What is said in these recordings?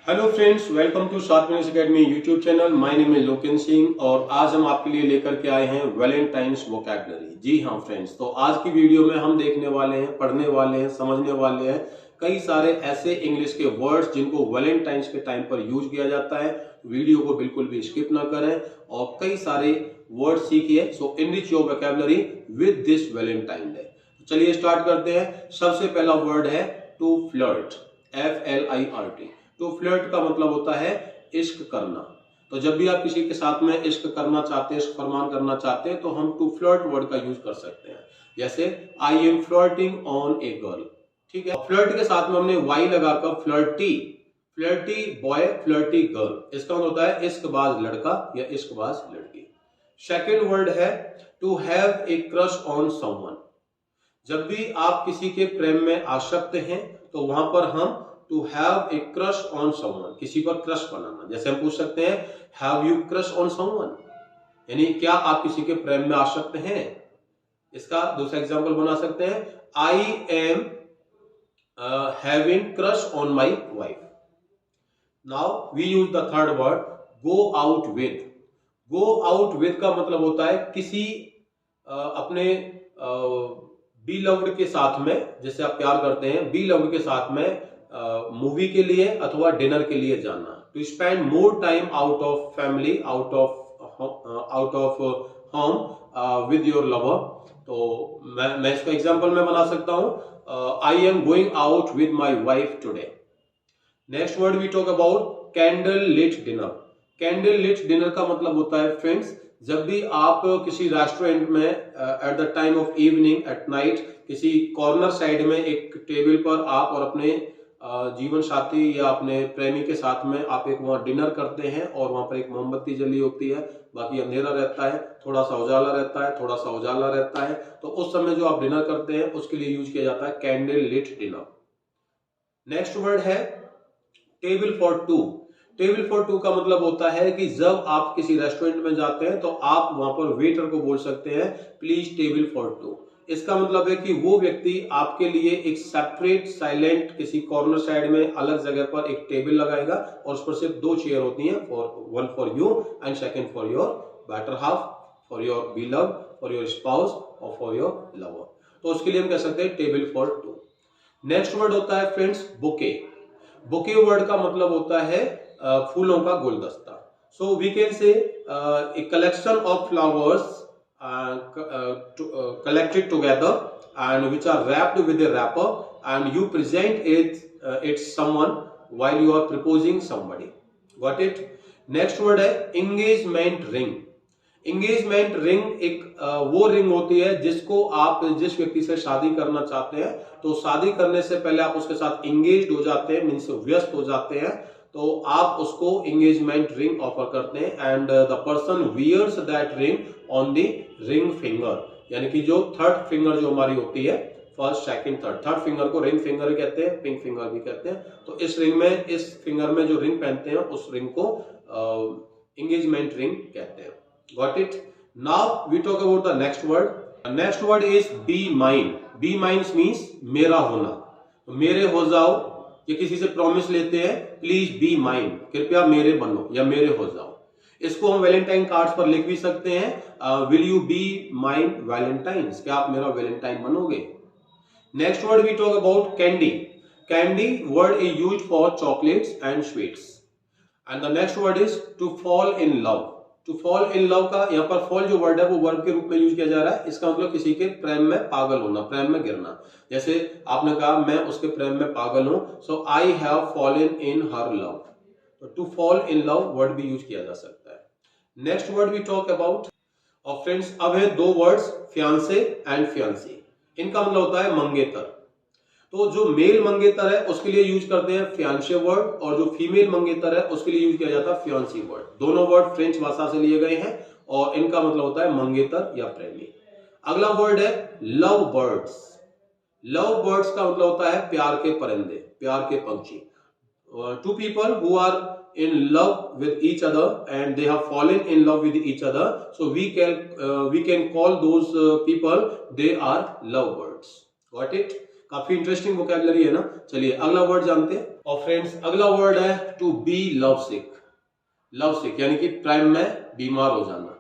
Hello friends, welcome to Sharp Academy YouTube channel. My name is Loken Singh और आज हम आपके लिए लेकर के आए हैं वैलेंटाइंस वोकैबुलरी। जी हाँ फ्रेंड्स, तो आज की वीडियो में हम देखने वाले हैं, पढ़ने वाले हैं, समझने वाले हैं कई सारे ऐसे इंग्लिश के वर्ड्स जिनको वैलेंटाइंस के टाइम पर यूज किया जाता है। वीडियो को बिल्कुल भी स्किप ना करें और कई सारे वर्ड सीखिए। So enrich your vocabulary with this Valentine day. चलिए स्टार्ट करते हैं। सबसे पहला वर्ड है to flirt, FLIRT। To flirt का मतलब होता है इश्क करना। तो जब भी आप किसी के साथ में इश्क करना चाहते हैं, इश्क फरमान करना चाहते हैं, तो हम टू फ्लर्ट वर्ड का यूज कर सकते हैं। जैसे I am flirting on a girl. ठीक है, फ्लर्ट के साथ में हमने वाई लगाकर flirty, flirty boy, flirty girl. इसका मतलब होता है इश्कबाज लड़का या इश्कबाज लड़की। सेकेंड वर्ड है to have a crush on someone. जब भी आप किसी के प्रेम में आसक्त हैं तो वहां पर हम to have a crush on someone, किसी पर क्रश बनाना। जैसे हम पूछ सकते हैं have you crush on someone, यानी क्या आप किसी के प्रेम में आसक्त हैं। इसका दूसरा एग्जांपल बना सकते हैं I am having crush on my wife. Now we use the third word go out with. Go out with का मतलब होता है किसी अपने बी लव्ड के साथ में, जैसे आप प्यार करते हैं, बी लव्ड के साथ में मूवी के लिए अथवा डिनर के लिए जाना। To spend more time out of family, out of home with your lover. तो मैं इसका एग्जांपल में बना सकता हूं I am going out with my wife today. Next word we talk about candle lit dinner. Candle lit dinner का मतलब होता है फ्रेंड्स, जब भी आप किसी रेस्टोरेंट में at the time of evening at night किसी कॉर्नर साइड में एक टेबल पर आप और अपने जीवन साथी या अपने प्रेमी के साथ में आप एक वहां डिनर करते हैं और वहां पर एक मोमबत्ती जली होती है, बाकी अंधेरा रहता है, थोड़ा सा उजाला रहता है, थोड़ा सा उजाला रहता है। तो उस समय जो आप डिनर करते हैं उसके लिए यूज किया जाता है candle lit dinner. Next word है table for two. Table for two का मतलब होता है कि जब आप किसी रेस्टोरेंट में जाते हैं तो आप वहां पर वेटर को बोल सकते हैं प्लीज टेबल फॉर टू। इसका मतलब है कि वो व्यक्ति आपके लिए एक सेपरेट साइलेंट किसी कॉर्नर साइड में अलग जगह पर एक टेबल लगाएगा और उस पर सिर्फ दो चेयर होती हैं, one for you and second for your better half, for your beloved, for your spouse और फॉर योर लवर। तो उसके लिए हम कह सकते हैं table for two. Next word होता है फ्रेंड्स बुके। बुके वर्ड का मतलब होता है फूलों का गुलदस्ता। सो we can say a collection of flowers collected together and which are wrapped with a wrapper and you present it someone while you are proposing somebody. Got it? Next word है engagement ring। Engagement ring एक वो ring होती है जिसको आप जिस व्यक्ति से शादी करना चाहते हैं, तो शादी करने से पहले आप उसके साथ एंगेज हो जाते हैं, मीन्स व्यस्त हो जाते हैं, तो आप उसको एंगेजमेंट रिंग ऑफर करते हैं and the person wears that ring on the ring finger. यानी कि जो थर्ड फिंगर जो हमारी होती है, फर्स्ट सेकंड थर्ड फिंगर को रिंग फिंगर कहते हैं, पिंक फिंगर भी कहते हैं। तो इस रिंग में, इस फिंगर में जो रिंग पहनते हैं उस रिंग को एंगेजमेंट रिंग कहते हैं। Got it? Now we talk about the next word. The next word is be mine. Be mine means मेरा होना। तो मेरे हो जाओ, ये किसी से प्रॉमिस लेते हैं प्लीज बी माइन, कृपया मेरे बनो या मेरे हो जाओ। इसको हम वैलेंटाइन कार्ड्स पर लिख भी सकते हैं will you be mine valentines, क्या आप मेरा वैलेंटाइन बनोगे। Next word we talk about candy. Candy word is used for chocolates and sweets. And the next word is to fall in love. To fall in love का यहाँ पर fall जो word है वो वर्ब के रूप में यूज किया जा रहा है। इसका मतलब किसी के प्रेम में पागल होना, प्रेम में गिरना। जैसे आपने कहा मैं उसके प्रेम में पागल हूं, so I have fallen in her love. तो to fall in love word भी यूज किया जा सकता है। Next word we talk about और फ्रेंड्स अब है दो वर्ड्स फियांसे एंड फियांसी। इनका मतलब होता है मंगेतर। तो जो मेल मंगेतर है उसके लिए यूज करते हैं फियांशे वर्ड और जो फीमेल मंगेतर है उसके लिए यूज किया जाता है फियांसी वर्ड। दोनों वर्ड फ्रेंच भाषा से लिए गए हैं और इनका मतलब होता है मंगेतर या प्रेमी। अगला वर्ड है लव बर्ड्स। लव बर्ड्स का मतलब होता है प्यार के परिंदे, प्यार के पंछी। Two people who are in love with each other and they have fallen in love with each other, so we can call those people they are lovebirds. Got it? काफी इंटरेस्टिंग वोकैबुलरी है ना। चलिए अगला word जानते हैं। और friends अगला word है to be love sick. Love sick यानी कि प्रेम में बीमार हो जाना।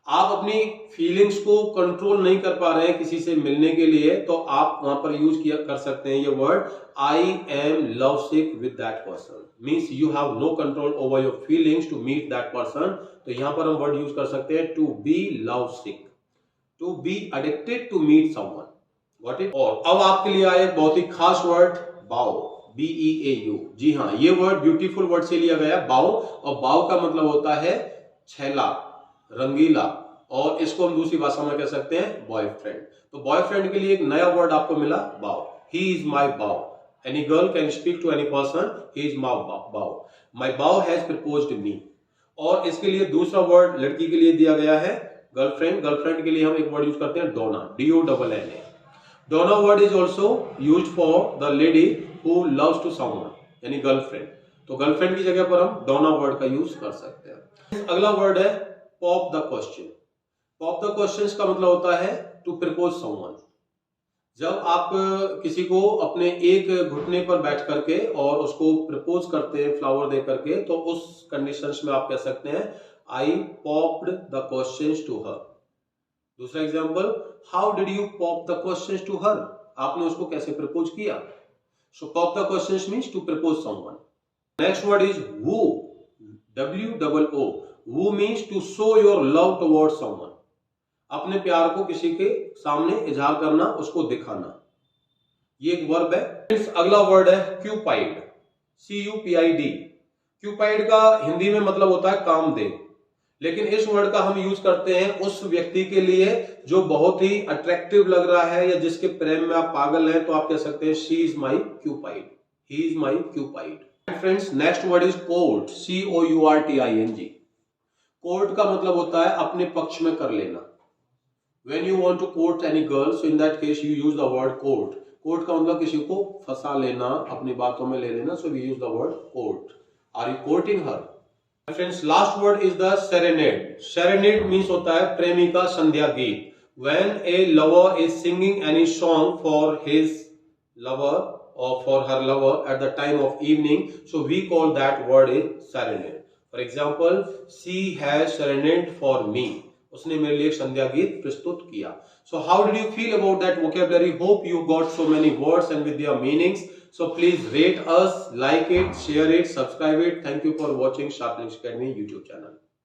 आप अपनी फीलिंग्स को कंट्रोल नहीं कर पा रहे हैं किसी से मिलने के लिए, तो आप वहां पर यूज किया कर सकते हैं ये word I am love sick with that person. Means you have no control over your feelings to meet that person. तो यहां पर हम वर्ड यूज कर सकते हैं to be love sick, to be addicted to meet someone. Got it. और अब आपके लिए आया बहुत ही खास वर्ड बाओ, BEAU। जी हाँ, ये वर्ड ब्यूटीफुल वर्ड से लिया गया बाओ, और बाओ का मतलब होता है छैला, रंगीला, और इसको हम दूसरी भाषा में कह सकते हैं बॉयफ्रेंड। तो बॉयफ्रेंड के लिए एक नया वर्ड आपको मिला बाओ। ही is my bae. Any girl can speak to any person, he is my bae. My बाओ हैज प्रपोज्ड मी। और इसके लिए दूसरा वर्ड लड़की के लिए दिया गया है गर्लफ्रेंड। गर्लफ्रेंड के लिए हम एक वर्ड यूज करते हैं Donna, DONNA। Donna word is also use for the lady who loves to someone, यानी गर्लफ्रेंड। तो गर्लफ्रेंड की जगह पर हम डोना वर्ड का यूज कर सकते हैं। अगला वर्ड है pop the question. Pop the question का मतलब होता है टू प्रपोज समवन। जब आप किसी को अपने एक घुटने पर बैठ करके और उसको प्रपोज करते हैं फ्लावर दे करके, तो उस कंडीशंस में आप कह सकते हैं I popped the questions to her. दूसरा example, how did you pop the questions to her. आपने उसको कैसे प्रपोज किया। So pop the questions means to propose someone. Next word is woo, WOO। woo means to show your love towards someone. अपने प्यार को किसी के सामने इजहार करना, उसको दिखाना, ये एक वर्ब है। अगला वर्ड है क्यूपाइड, CUPID। क्यूपाइड का हिंदी में मतलब होता है कामदेव, लेकिन इस वर्ड का हम यूज करते हैं उस व्यक्ति के लिए जो बहुत ही अट्रैक्टिव लग रहा है, या जिसके प्रेम में आप पागल हैं, तो आप कह सकते हैं she is my Cupid, he is my Cupid. Friends next word is court, COURTING। Court का मतलब होता है अपने पक्ष में कर लेना। When you want to court any girl, so in that case you use the word court. Court का मतलब किसी को फंसा लेना, अपनी बातों में ले लेना, so we use the word court. Are you courting her? Friends, last word is the serenade. Serenade means होता है प्रेमी का संध्या गीत। When a lover is singing any song for his lover or for her lover at the time of evening, so we call that word is serenade. For example, she has serenade for me. उसने मेरे लिए एक संध्या गीत प्रस्तुत किया। So how did you feel about that vocabulary? Hope you got so many words and with their meanings. So please rate us, like it, share it, subscribe it. Thank you for watching Sharp Links Academy YouTube channel.